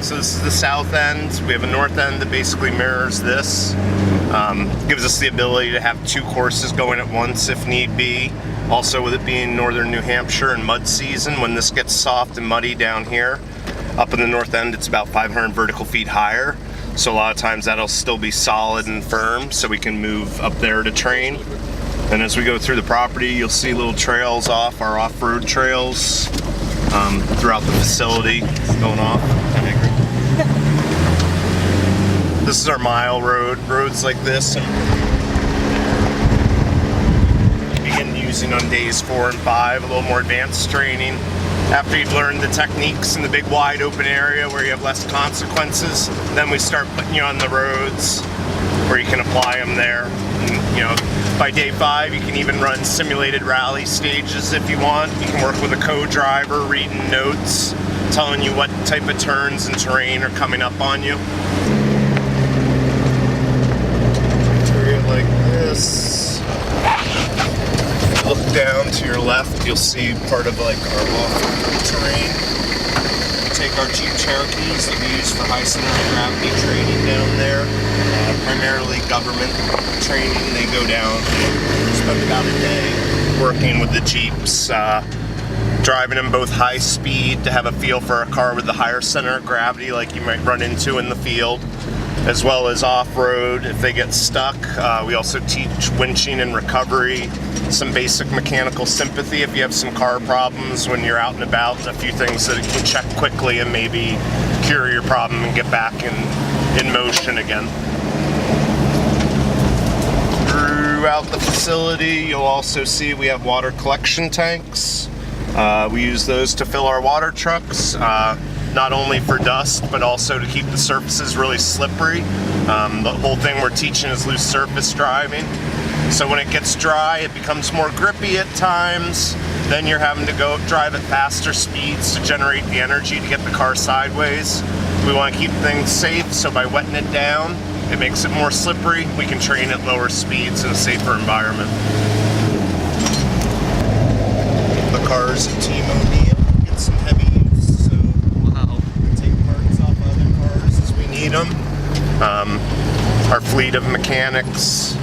So this is the south end. We have a north end that basically mirrors this. Gives us the ability to have 2 courses going at once if need be. Also, with it being northern New Hampshire and mud season, when this gets soft and muddy down here, up in the north end it's about 500 vertical feet higher. So a lot of times that'll still be solid and firm, so we can move up there to train. And as we go through the property, you'll see little trails off, our off-road trails throughout the facility going off. This is our mile road. Roads like this begin using on days 4 and 5, a little more advanced training. After you've learned the techniques in the big wide open area where you have less consequences, then we start putting you on the roads where you can apply them there. And, you know, by day 5 you can even run simulated rally stages if you want. You can work with a co-driver reading notes, telling you what type of turns and terrain are coming up on you. Area like this. Look down to your left, you'll see part of like our off-road terrain. We take our Jeep Cherokees that we use for high center of gravity training down there, primarily government training. They go down, spend about a day working with the Jeeps, driving them both high speed to have a feel for a car with the higher center of gravity like you might run into in the field, as well as off-road if they get stuck. We also teach winching and recovery, some basic mechanical sympathy if you have some car problems when you're out and about, a few things that you can check quickly and maybe cure your problem and get back in motion again. Throughout the facility, you'll also see we have water collection tanks. We use those to fill our water trucks. Not only for dust, but also to keep the surfaces really slippery. The whole thing we're teaching is loose surface driving. So when it gets dry, it becomes more grippy at times. Then you're having to go drive at faster speeds to generate the energy to get the car sideways. We want to keep things safe, so by wetting it down, it makes it more slippery. We can train at lower speeds in a safer environment. The cars at Team O'Neill get some heavy use, so we take parts off other cars as we need them. Our fleet of mechanics,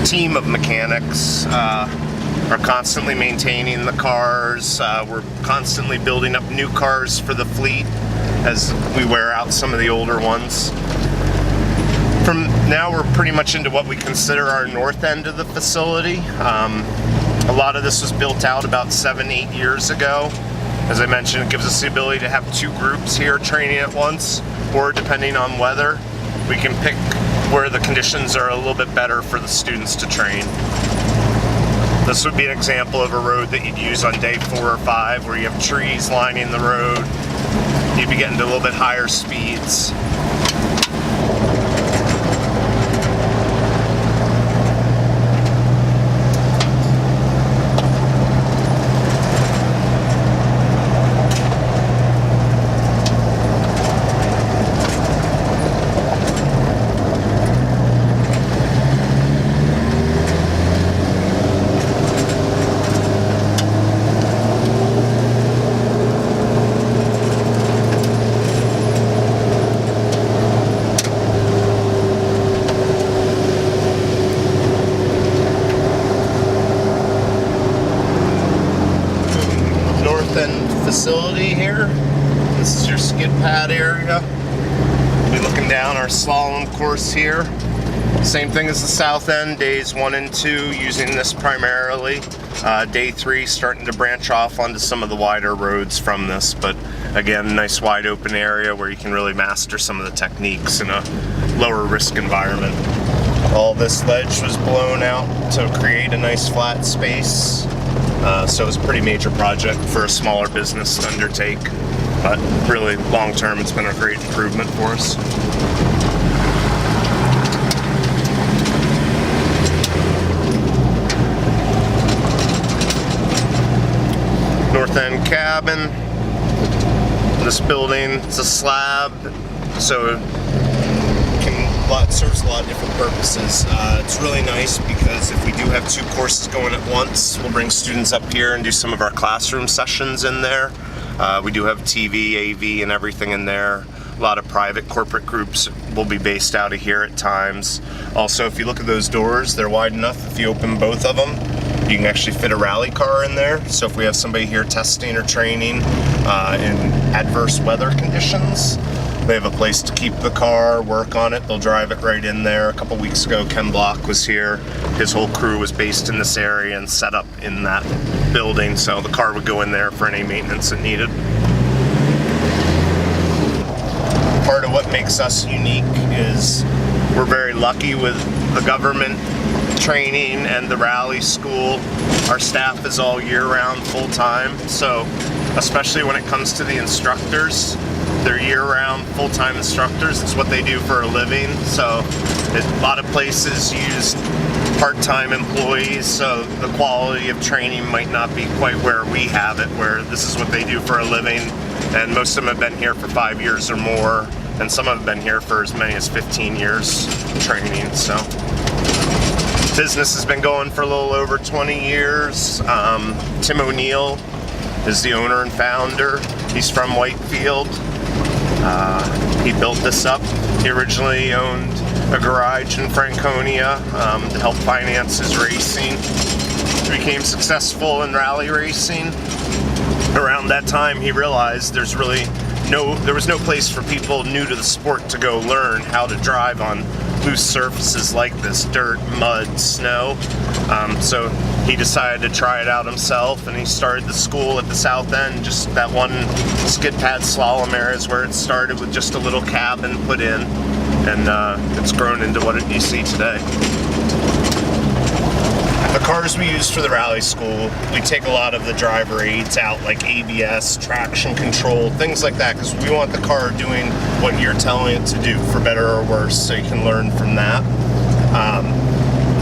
team of mechanics, are constantly maintaining the cars. We're constantly building up new cars for the fleet as we wear out some of the older ones. From now, we're pretty much into what we consider our north end of the facility. A lot of this was built out about 7-8 years ago. As I mentioned, it gives us the ability to have 2 groups here training at once, or depending on weather, we can pick where the conditions are a little bit better for the students to train. This would be an example of a road that you'd use on day 4 or 5 where you have trees lining the road. You'd be getting to a little bit higher speeds. Facility here. This is your skid pad area. We'll be looking down our slalom course here. Same thing as the south end, days 1 and 2 using this primarily. Day 3 starting to branch off onto some of the wider roads from this, but again, nice wide open area where you can really master some of the techniques in a lower risk environment. All this ledge was blown out to create a nice flat space. So it's a pretty major project for a smaller business to undertake, but really long term it's been a great improvement for us. North end cabin. This building, it's a slab, so it serves a lot of different purposes. It's really nice because if we do have 2 courses going at once, we'll bring students up here and do some of our classroom sessions in there. We do have TV, AV, and everything in there. A lot of private corporate groups will be based out of here at times. Also, if you look at those doors, they're wide enough. If you open both of them, you can actually fit a rally car in there. So if we have somebody here testing or training in adverse weather conditions, they have a place to keep the car, work on it. They'll drive it right in there. A couple weeks ago, Ken Block was here. His whole crew was based in this area and set up in that building, so the car would go in there for any maintenance it needed. Part of what makes us unique is we're very lucky with the government training and the rally school. Our staff is all year round, full time, so especially when it comes to the instructors, they're year-round, full-time instructors. It's what they do for a living. So a lot of places use part-time employees, so the quality of training might not be quite where we have it, where this is what they do for a living. And most of them have been here for 5 years or more, and some have been here for as many as 15 years training. So business has been going for a little over 20 years. Tim O'Neill is the owner and founder. He's from Whitefield. He built this up. He originally owned a garage in Franconia to help finance his racing. He became successful in rally racing. Around that time, he realized there was no place for people new to the sport to go learn how to drive on loose surfaces like this, dirt, mud, snow. So he decided to try it out himself, and he started the school at the south end. Just that one skid pad slalom area is where it started, with just a little cabin put in, and it's grown into what you see today. The cars we use for the rally school, we take a lot of the driver aids out, like ABS, traction control, things like that, because we want the car doing what you're telling it to do, for better or worse, so you can learn from that.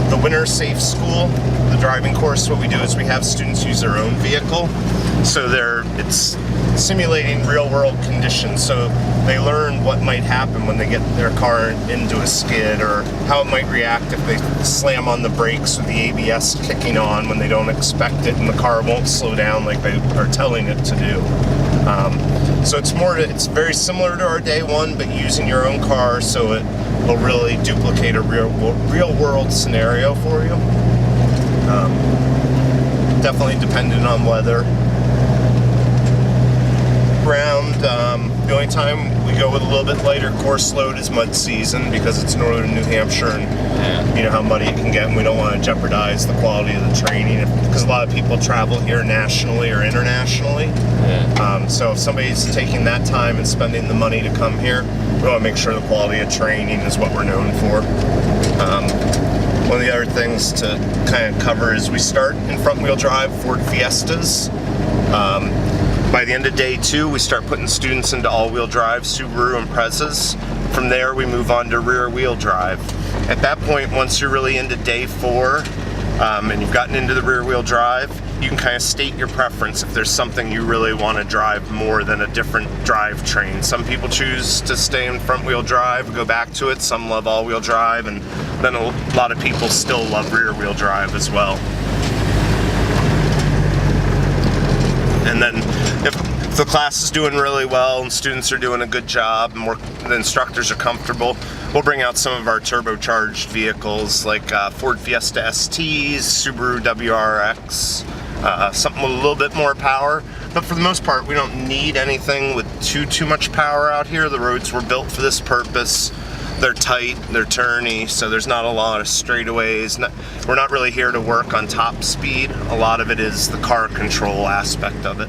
The Winter Safe School, the driving course, what we do is we have students use their own vehicle, so it's simulating real-world conditions, so they learn what might happen when they get their car into a skid, or how it might react if they slam on the brakes with the ABS kicking on when they don't expect it, and the car won't slow down like they are telling it to do. So it's very similar to our day one, but using your own car, so it will really duplicate a real-world scenario for you. Definitely dependent on weather. The only time we go with a little bit lighter course load is mud season, because it's northern New Hampshire, and you know how muddy it can get, and we don't want to jeopardize the quality of the training, because a lot of people travel here nationally or internationally. So if somebody's taking that time and spending the money to come here, we want to make sure the quality of training is what we're known for. One of the other things to kind of cover is we start in front-wheel drive Ford Fiestas. By the end of day 2, we start putting students into all-wheel drive Subaru Imprezas. From there, we move on to rear-wheel drive. At that point, once you're really into day 4, and you've gotten into the rear-wheel drive, you can kind of state your preference if there's something you really want to drive more than a different drivetrain. Some people choose to stay in front-wheel drive, go back to it. Some love all-wheel drive, and then a lot of people still love rear-wheel drive as well. And then if the class is doing really well and students are doing a good job and the instructors are comfortable, we'll bring out some of our turbocharged vehicles, like Ford Fiesta STs, Subaru WRX, something with a little bit more power. But for the most part, we don't need anything with too much power out here. The roads were built for this purpose. They're tight, they're turny, so there's not a lot of straightaways. We're not really here to work on top speed. A lot of it is the car control aspect of it.